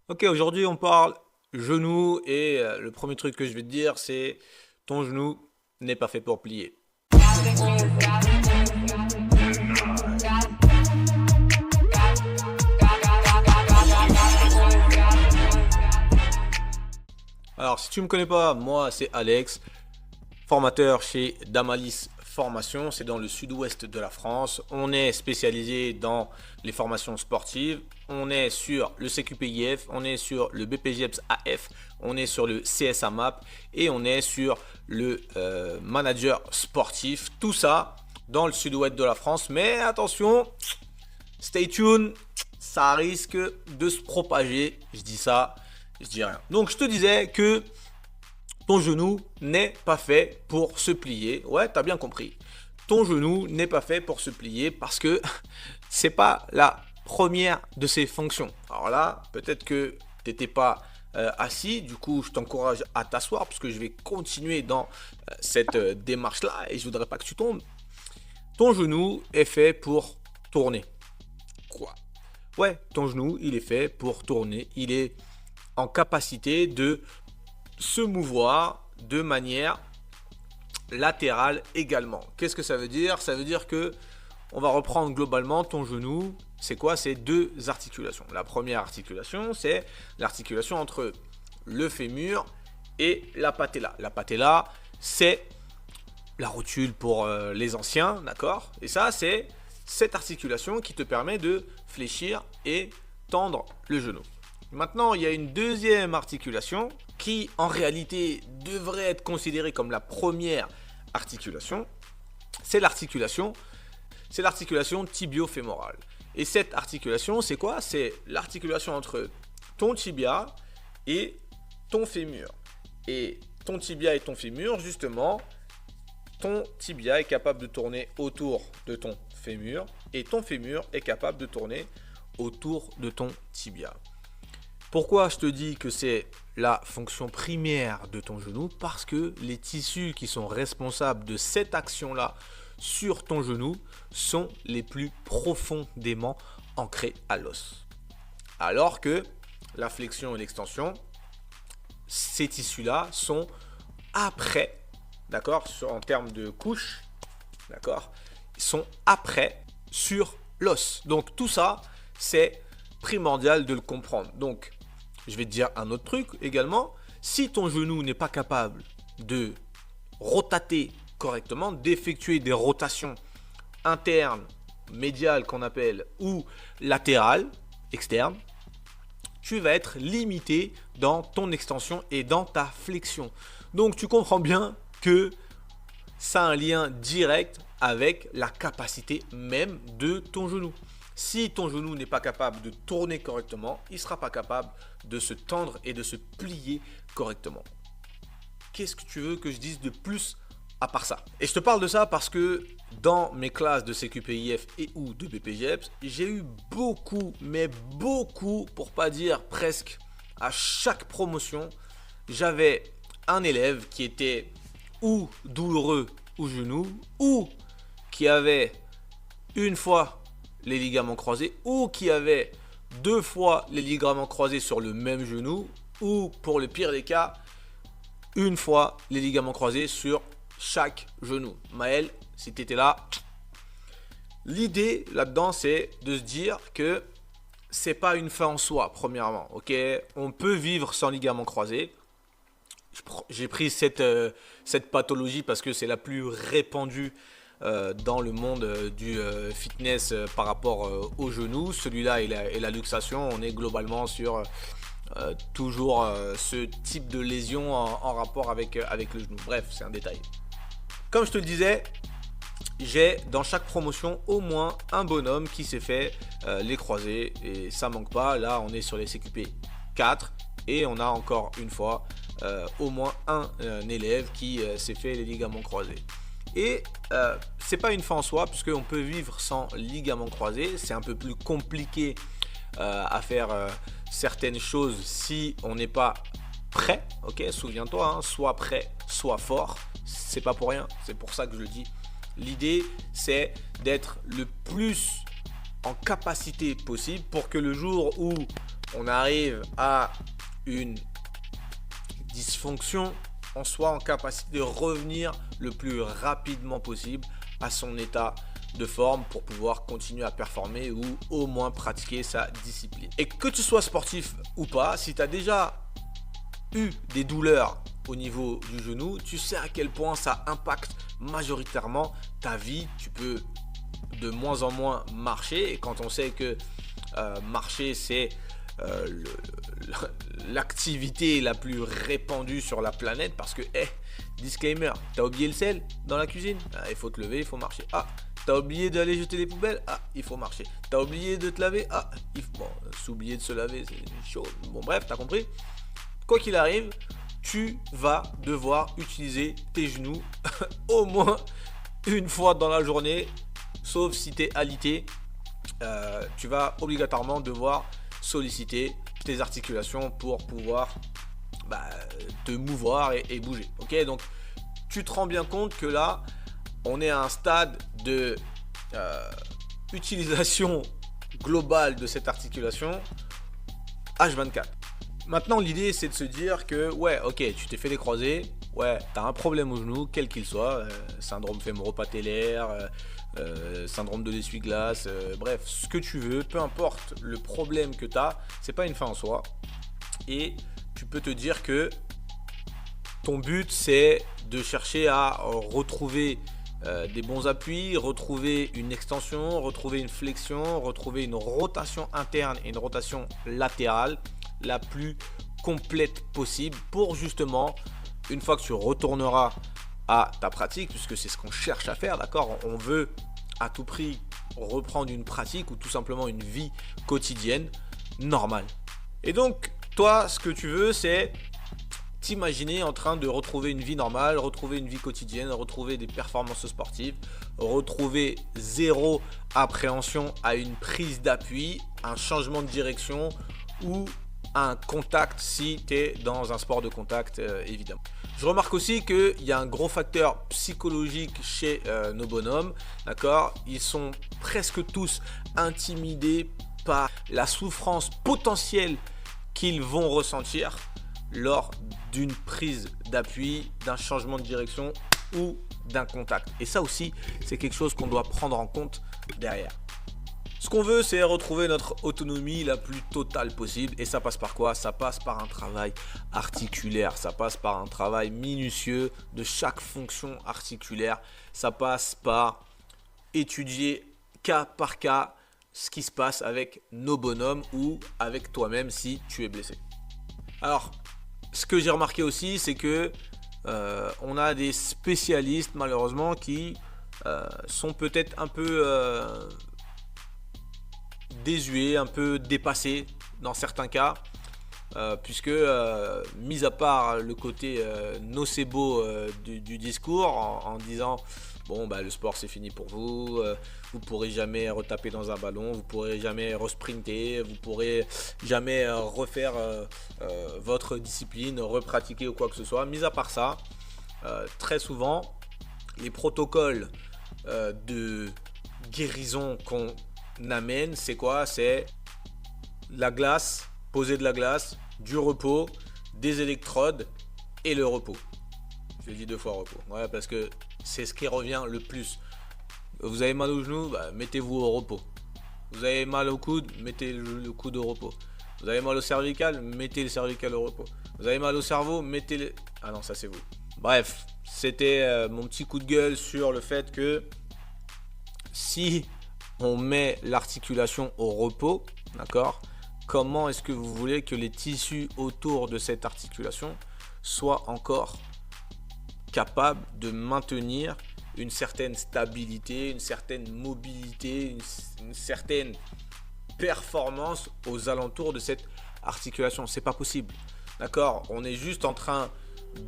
Ok, aujourd'hui on parle genou et le premier truc que je vais te dire c'est ton genou n'est pas fait pour plier. Alors si tu me connais pas, moi c'est Alex, formateur chez Damalis Formation, c'est dans le sud-ouest de la France. On est spécialisé dans les formations sportives. On est sur le CQPIF, on est sur le BPJEPS AF, on est sur le CSA MAP et on est sur le manager sportif. Tout ça dans le sud-ouest de la France. Mais attention, stay tuned, ça risque de se propager. Je dis ça, je dis rien. Donc je te disais que ton genou n'est pas fait pour se plier. Ouais, t'as bien compris. Ton genou n'est pas fait pour se plier parce que c'est pas la première de ses fonctions. Alors là, peut-être que tu n'étais pas assis. Du coup, je t'encourage à t'asseoir parce que je vais continuer dans cette démarche-là et je voudrais pas que tu tombes. Ton genou est fait pour tourner. Quoi? Ouais, ton genou, il est fait pour tourner. Il est en capacité de se mouvoir de manière latérale également. Qu'est-ce que ça veut dire? Ça veut dire que on va reprendre globalement ton genou. C'est quoi? C'est deux articulations. La première articulation, c'est l'articulation entre le fémur et la patella. La patella, c'est la rotule pour les anciens, d'accord? Et ça, c'est cette articulation qui te permet de fléchir et tendre le genou. Maintenant, il y a une deuxième articulation qui, en réalité, devrait être considérée comme la première articulation. C'est l'articulation tibio-fémorale. Et cette articulation, c'est quoi? C'est l'articulation entre ton tibia et ton fémur. Et ton tibia et ton fémur, justement, ton tibia est capable de tourner autour de ton fémur et ton fémur est capable de tourner autour de ton tibia. Pourquoi je te dis que c'est la fonction primaire de ton genou? Parce que les tissus qui sont responsables de cette action-là sur ton genou sont les plus profondément ancrés à l'os. Alors que la flexion et l'extension, ces tissus-là sont après, d'accord, en termes de couche, d'accord, ils sont après sur l'os. Donc tout ça, c'est primordial de le comprendre. Donc, je vais te dire un autre truc également. Si ton genou n'est pas capable de rotater correctement, d'effectuer des rotations internes, médiales qu'on appelle, ou latérales, externes, tu vas être limité dans ton extension et dans ta flexion. Donc tu comprends bien que ça a un lien direct avec la capacité même de ton genou. Si ton genou n'est pas capable de tourner correctement, il ne sera pas capable de se tendre et de se plier correctement. Qu'est-ce que tu veux que je dise de plus à part ça? Et je te parle de ça parce que dans mes classes de CQPIF et ou de BPJEPS, j'ai eu beaucoup, mais beaucoup, pour pas dire presque à chaque promotion, j'avais un élève qui était ou douloureux au genou ou qui avait une fois les ligaments croisés ou qui avait deux fois les ligaments croisés sur le même genou ou pour le pire des cas, une fois les ligaments croisés sur chaque genou. Maël, si tu étais là, l'idée là-dedans, c'est de se dire que c'est pas une fin en soi, premièrement. Ok, on peut vivre sans ligaments croisés. J'ai pris cette pathologie parce que c'est la plus répandue dans le monde du fitness par rapport au genou. Celui-là et la luxation, on est globalement sur toujours ce type de lésion en rapport avec le genou. Bref, c'est un détail. Comme je te le disais, j'ai dans chaque promotion au moins un bonhomme qui s'est fait les croisés et ça manque pas. Là, on est sur les CQP 4 et on a encore une fois au moins un élève qui s'est fait les ligaments croisés. Et c'est pas une fin en soi puisqu'on peut vivre sans ligaments croisés. C'est un peu plus compliqué à faire certaines choses si on n'est pas prêt. Ok, souviens-toi, hein, soit prêt, soit fort. C'est pas pour rien. C'est pour ça que je le dis. L'idée, c'est d'être le plus en capacité possible pour que le jour où on arrive à une dysfonction, on soit en capacité de revenir le plus rapidement possible à son état de forme pour pouvoir continuer à performer ou au moins pratiquer sa discipline. Et que tu sois sportif ou pas, si tu as déjà eu des douleurs au niveau du genou, tu sais à quel point ça impacte majoritairement ta vie. Tu peux de moins en moins marcher, et quand on sait que marcher c'est l'activité la plus répandue sur la planète, parce que disclaimer, t'as oublié le sel dans la cuisine, il faut te lever, il faut marcher. T'as oublié d'aller jeter les poubelles, il faut marcher. T'as oublié de te laver, s'oublier de se laver c'est chaud, bon bref, t'as compris. Quoi qu'il arrive, tu vas devoir utiliser tes genoux au moins une fois dans la journée, sauf si tu es alité. Tu vas obligatoirement devoir solliciter tes articulations pour pouvoir te mouvoir et bouger. Ok, donc tu te rends bien compte que là, on est à un stade de utilisation globale de cette articulation H24. Maintenant, l'idée, c'est de se dire que, ouais, ok, tu t'es fait des croisés, ouais, tu as un problème au genou, quel qu'il soit, syndrome fémoro-patellaire, syndrome de l'essuie-glace, bref, ce que tu veux, peu importe le problème que tu as, c'est pas une fin en soi. Et tu peux te dire que ton but, c'est de chercher à retrouver des bons appuis, retrouver une extension, retrouver une flexion, retrouver une rotation interne et une rotation latérale la plus complète possible pour justement, une fois que tu retourneras à ta pratique, puisque c'est ce qu'on cherche à faire, d'accord, on veut à tout prix reprendre une pratique ou tout simplement une vie quotidienne normale. Et donc toi, ce que tu veux, c'est t'imaginer en train de retrouver une vie normale, retrouver une vie quotidienne, retrouver des performances sportives, retrouver zéro appréhension à une prise d'appui, un changement de direction ou un contact si tu es dans un sport de contact évidemment. Je remarque aussi qu'il y a un gros facteur psychologique chez nos bonhommes, d'accord. Ils sont presque tous intimidés par la souffrance potentielle qu'ils vont ressentir lors d'une prise d'appui, d'un changement de direction ou d'un contact. Et ça aussi, c'est quelque chose qu'on doit prendre en compte derrière. Ce qu'on veut, c'est retrouver notre autonomie la plus totale possible. Et ça passe par quoi? Ça passe par un travail articulaire. Ça passe par un travail minutieux de chaque fonction articulaire. Ça passe par étudier cas par cas ce qui se passe avec nos bonhommes ou avec toi-même si tu es blessé. Alors, ce que j'ai remarqué aussi, c'est que on a des spécialistes malheureusement qui sont peut-être un peu désuets, un peu dépassés dans certains cas, puisque mis à part le côté nocebo du discours en disant bon le sport c'est fini pour vous, vous pourrez jamais retaper dans un ballon, vous pourrez jamais resprinter, vous pourrez jamais refaire votre discipline, repratiquer ou quoi que ce soit. Mis à part ça, très souvent les protocoles de guérison qu'on amène, c'est quoi? C'est la glace, poser de la glace, du repos, des électrodes et le repos. Je dis 2 fois repos, ouais, parce que c'est ce qui revient le plus. Vous avez mal au genou, mettez-vous au repos. Vous avez mal au coude, mettez le coude au repos. Vous avez mal au cervical, mettez le cervical au repos. Vous avez mal au cerveau, mettez le... Ah non, ça c'est vous. Bref, c'était mon petit coup de gueule sur le fait que si on met l'articulation au repos, d'accord, comment est-ce que vous voulez que les tissus autour de cette articulation soient encore capables de maintenir une certaine stabilité, une certaine mobilité, une certaine performance aux alentours de cette articulation? C'est pas possible, d'accord. On est juste en train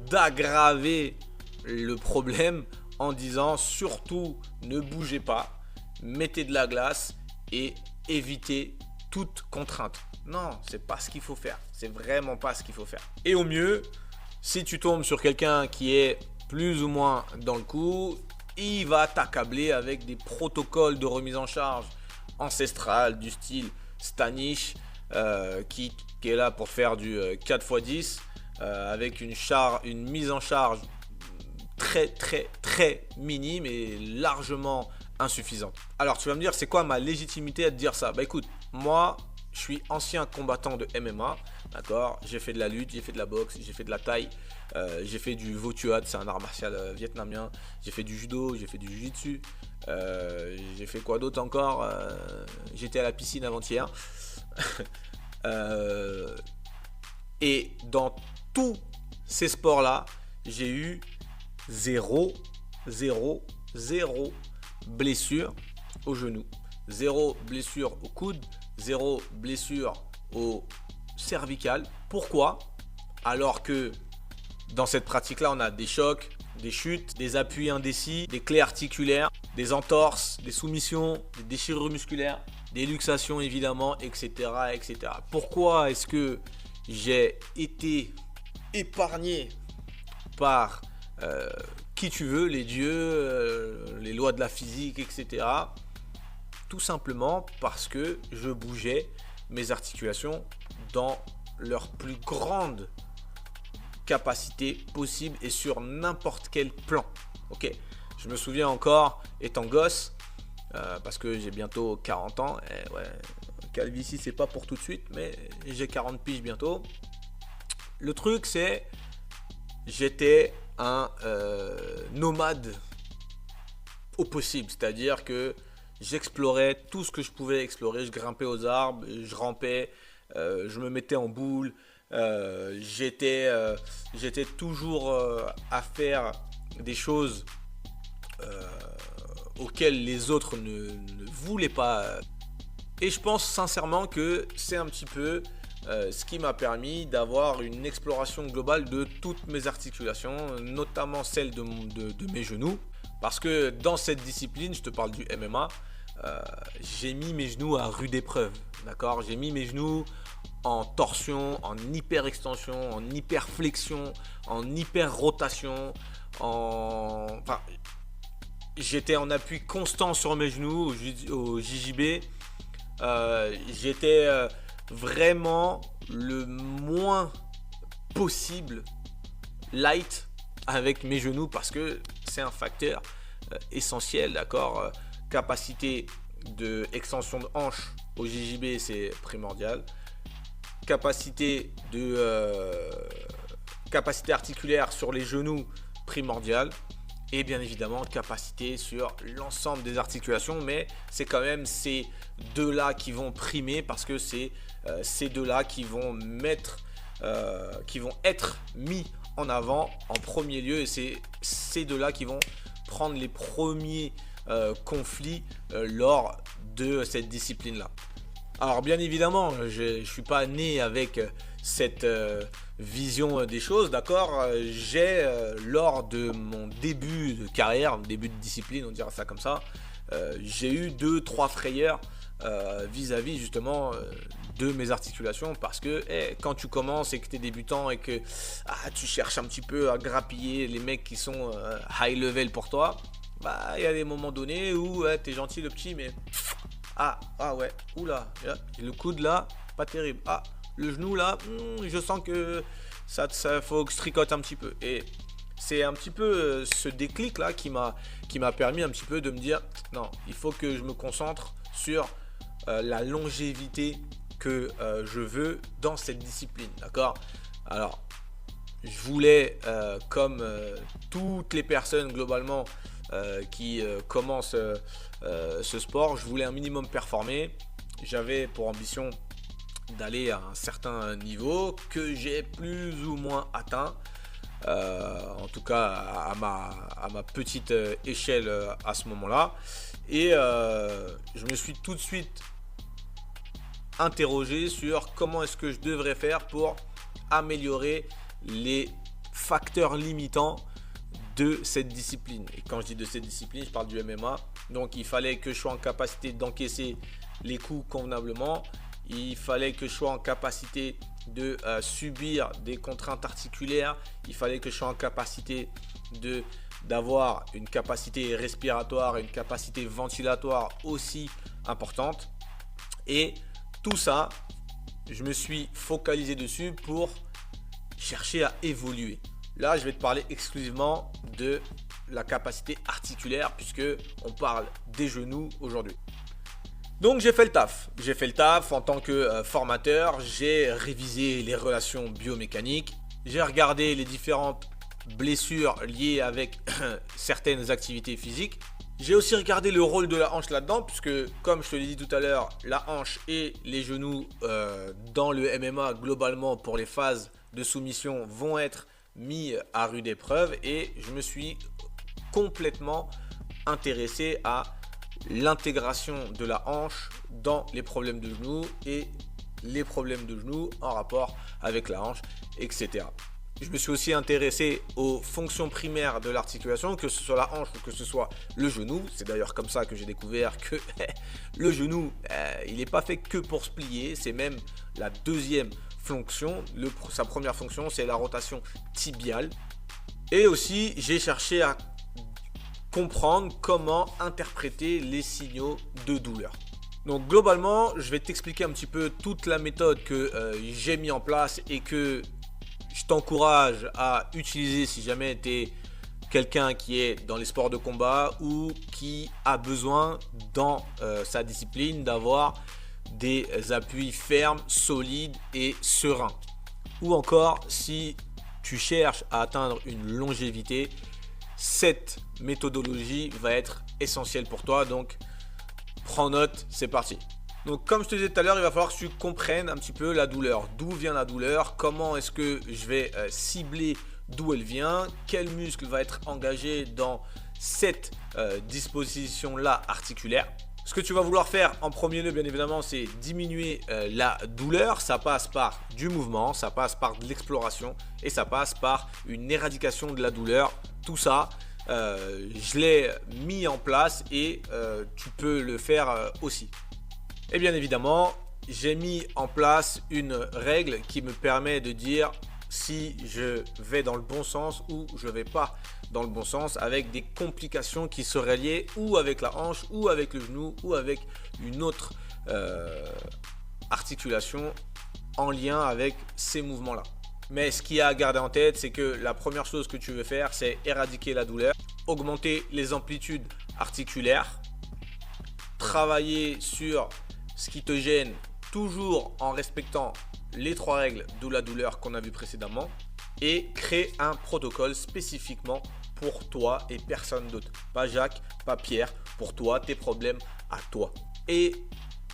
d'aggraver le problème en disant surtout ne bougez pas, mettez de la glace et évitez toute contrainte. Non, c'est pas ce qu'il faut faire. C'est vraiment pas ce qu'il faut faire. Et au mieux, si tu tombes sur quelqu'un qui est plus ou moins dans le coup, il va t'accabler avec des protocoles de remise en charge ancestrale du style Stanish, qui est là pour faire du 4x10 avec une mise en charge très minime et largement insuffisante. Alors tu vas me dire, c'est quoi ma légitimité à te dire ça? Bah écoute, moi je suis ancien combattant de MMA, d'accord? J'ai fait de la lutte, j'ai fait de la boxe, j'ai fait de la thaï, j'ai fait du Votuat, c'est un art martial vietnamien, j'ai fait du judo, j'ai fait du jiu-jitsu, j'ai fait quoi d'autre encore? J'étais à la piscine avant-hier. Et dans tous ces sports-là, j'ai eu zéro blessure au genou, zéro blessure au coude, zéro blessure au cervical. Pourquoi? Alors que dans cette pratique-là, on a des chocs, des chutes, des appuis indécis, des clés articulaires, des entorses, des soumissions, des déchirures musculaires, des luxations évidemment, etc. etc. Pourquoi est-ce que j'ai été épargné par qui tu veux, les dieux, les lois de la physique, etc. Tout simplement parce que je bougeais mes articulations dans leur plus grande capacité possible et sur n'importe quel plan. Ok, je me souviens encore étant gosse, parce que j'ai bientôt 40 ans, et ouais, calvitie c'est pas pour tout de suite, mais j'ai 40 piges bientôt. Le truc c'est, j'étais un nomade au possible, c'est-à-dire que j'explorais tout ce que je pouvais explorer, je grimpais aux arbres, je rampais, je me mettais en boule, j'étais toujours à faire des choses auxquelles les autres ne voulaient pas. Et je pense sincèrement que c'est un petit peu ce qui m'a permis d'avoir une exploration globale de toutes mes articulations, notamment celle de mes genoux. Parce que dans cette discipline, je te parle du MMA, j'ai mis mes genoux à rude épreuve. D'accord ? J'ai mis mes genoux en torsion, en hyper-extension, en hyper-flexion, en hyper-rotation, Enfin, j'étais en appui constant sur mes genoux au JJB. J'étais vraiment le moins possible light avec mes genoux parce que c'est un facteur essentiel, d'accord. Capacité de extension de hanche au JJB, c'est primordial. Capacité articulaire sur les genoux, primordial. Et bien évidemment capacité sur l'ensemble des articulations, mais c'est quand même ces deux-là qui vont primer parce que c'est ces deux-là qui vont être mis en avant en premier lieu, et c'est ces deux-là qui vont prendre les premiers conflits lors de cette discipline-là. Alors bien évidemment, je ne suis pas né avec cette vision des choses, d'accord. J'ai lors de mon début de carrière, début de discipline, on dira ça comme ça, j'ai eu 2-3 frayeurs vis-à-vis justement de mes articulations, parce que quand tu commences et que tu es débutant et que tu cherches un petit peu à grappiller les mecs qui sont high level pour toi, bah il y a des moments donnés où tu es gentil le petit, mais ouais, oula, le coude là, pas terrible, le genou là, je sens que ça faut que je tricote un petit peu. Et c'est un petit peu ce déclic là qui m'a permis un petit peu de me dire non, il faut que je me concentre sur la longévité que je veux dans cette discipline, d'accord. Alors je voulais comme toutes les personnes globalement qui commencent ce sport, je voulais un minimum performer. J'avais pour ambition d'aller à un certain niveau que j'ai plus ou moins atteint, en tout cas à ma petite échelle à ce moment-là. Et je me suis tout de suite interrogé sur comment est-ce que je devrais faire pour améliorer les facteurs limitants de cette discipline. Et quand je dis de cette discipline, je parle du MMA. Donc il fallait que je sois en capacité d'encaisser les coups convenablement. Il fallait que je sois en capacité de subir des contraintes articulaires. Il fallait que je sois en capacité d'avoir une capacité respiratoire et une capacité ventilatoire aussi importante. Et tout ça, je me suis focalisé dessus pour chercher à évoluer. Là, je vais te parler exclusivement de la capacité articulaire puisque on parle des genoux aujourd'hui. Donc j'ai fait le taf. J'ai fait le taf en tant que formateur. J'ai révisé les relations biomécaniques. J'ai regardé les différentes blessures liées avec certaines activités physiques. J'ai aussi regardé le rôle de la hanche là-dedans, puisque comme je te l'ai dit tout à l'heure, la hanche et les genoux dans le MMA globalement pour les phases de soumission vont être mis à rude épreuve, et je me suis complètement intéressé à l'intégration de la hanche dans les problèmes de genoux et les problèmes de genoux en rapport avec la hanche, etc. Je me suis aussi intéressé aux fonctions primaires de l'articulation, que ce soit la hanche ou que ce soit le genou. C'est d'ailleurs comme ça que j'ai découvert que le genou, il n'est pas fait que pour se plier. C'est même la deuxième fonction. Sa première fonction, c'est la rotation tibiale. Et aussi, j'ai cherché à comprendre comment interpréter les signaux de douleur. Donc globalement, je vais t'expliquer un petit peu toute la méthode que j'ai mis en place et que je t'encourage à utiliser si jamais tu es quelqu'un qui est dans les sports de combat ou qui a besoin dans sa discipline d'avoir des appuis fermes, solides et sereins. Ou encore si tu cherches à atteindre une longévité, cette méthodologie va être essentielle pour toi. Donc prends note, c'est parti. Donc comme je te disais tout à l'heure, il va falloir que tu comprennes un petit peu la douleur. D'où vient la douleur? Comment est-ce que je vais cibler d'où elle vient? Quel muscle va être engagé dans cette disposition-là articulaire? Ce que tu vas vouloir faire en premier lieu, bien évidemment, c'est diminuer la douleur. Ça passe par du mouvement, ça passe par de l'exploration et ça passe par une éradication de la douleur. Tout ça, je l'ai mis en place et tu peux le faire aussi. Et bien évidemment, j'ai mis en place une règle qui me permet de dire si je vais dans le bon sens ou je ne vais pas dans le bon sens, avec des complications qui seraient liées ou avec la hanche ou avec le genou ou avec une autre articulation en lien avec ces mouvements-là. Mais ce qu'il y a à garder en tête, c'est que la première chose que tu veux faire, c'est éradiquer la douleur, augmenter les amplitudes articulaires, travailler sur ce qui te gêne, toujours en respectant les 3 règles de la douleur qu'on a vu précédemment, et créer un protocole spécifiquement pour toi et personne d'autre. Pas Jacques, pas Pierre, pour toi, tes problèmes à toi. Et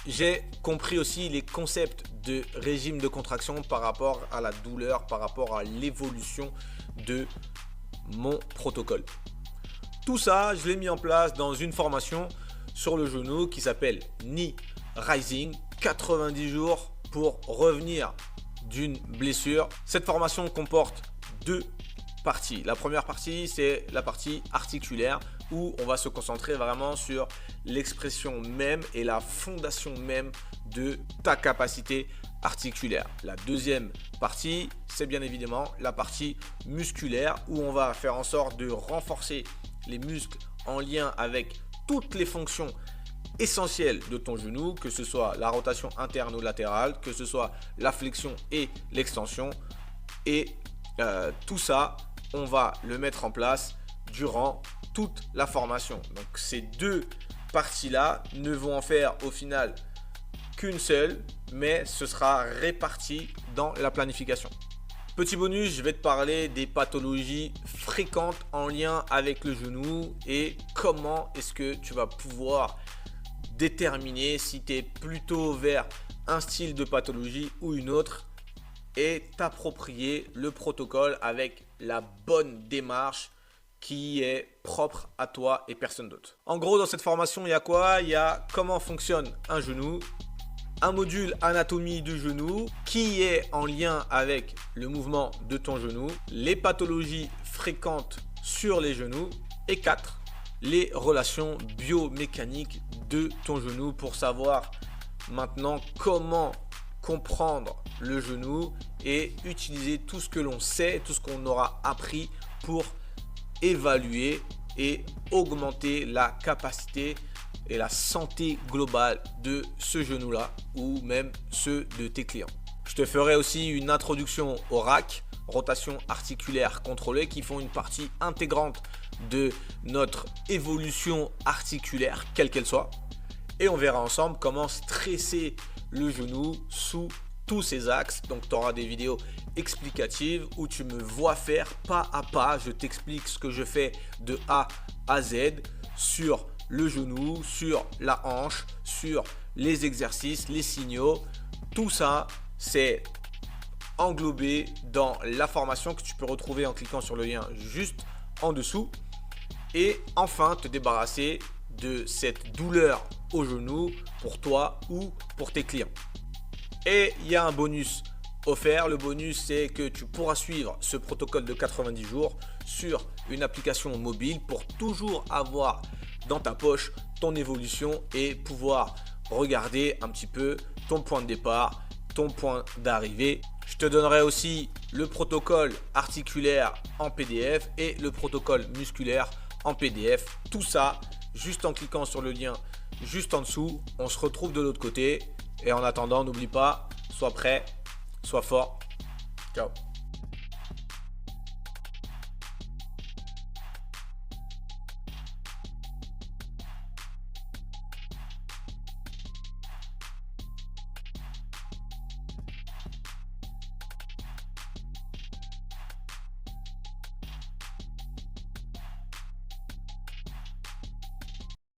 j'ai compris aussi les concepts de régime de contraction par rapport à la douleur, par rapport à l'évolution de mon protocole. Tout ça, je l'ai mis en place dans une formation sur le genou qui s'appelle Knee Rising, 90 jours pour revenir d'une blessure. Cette formation comporte 2 parties. La première partie, c'est la partie articulaire où on va se concentrer vraiment sur l'expression même et la fondation même de ta capacité articulaire. La deuxième partie, c'est bien évidemment la partie musculaire où on va faire en sorte de renforcer les muscles en lien avec toutes les fonctions essentielles de ton genou, que ce soit la rotation interne ou latérale, que ce soit la flexion et l'extension. Et tout ça, on va le mettre en place durant toute la formation. Donc ces 2 parties-là ne vont en faire au final qu'une seule, mais ce sera réparti dans la planification. Petit bonus, je vais te parler des pathologies fréquentes en lien avec le genou et comment est-ce que tu vas pouvoir déterminer si tu es plutôt vers un style de pathologie ou une autre et t'approprier le protocole avec la bonne démarche qui est propre à toi et personne d'autre. En gros, dans cette formation, il y a quoi? Il y a comment fonctionne un genou, un module anatomie du genou qui est en lien avec le mouvement de ton genou, les pathologies fréquentes sur les genoux et 4, les relations biomécaniques de ton genou pour savoir maintenant comment comprendre le genou et utiliser tout ce que l'on sait, tout ce qu'on aura appris pour évaluer et augmenter la capacité et la santé globale de ce genou-là ou même ceux de tes clients. Je te ferai aussi une introduction au RAC, rotation articulaire contrôlée, qui font une partie intégrante de notre évolution articulaire, quelle qu'elle soit. Et on verra ensemble comment stresser le genou sous tous ces axes. Donc tu auras des vidéos explicatives où tu me vois faire pas à pas. Je t'explique ce que je fais de A à Z sur le genou, sur la hanche, sur les exercices, les signaux. Tout ça, c'est englobé dans la formation que tu peux retrouver en cliquant sur le lien juste en dessous. Et enfin, te débarrasser de cette douleur au genou pour toi ou pour tes clients. Et il y a un bonus offert. Le bonus, c'est que tu pourras suivre ce protocole de 90 jours sur une application mobile pour toujours avoir dans ta poche ton évolution et pouvoir regarder un petit peu ton point de départ, ton point d'arrivée. Je te donnerai aussi le protocole articulaire en PDF et le protocole musculaire en PDF. Tout ça juste en cliquant sur le lien juste en dessous. On se retrouve de l'autre côté. Et en attendant, n'oublie pas, sois prêt, sois fort. Ciao.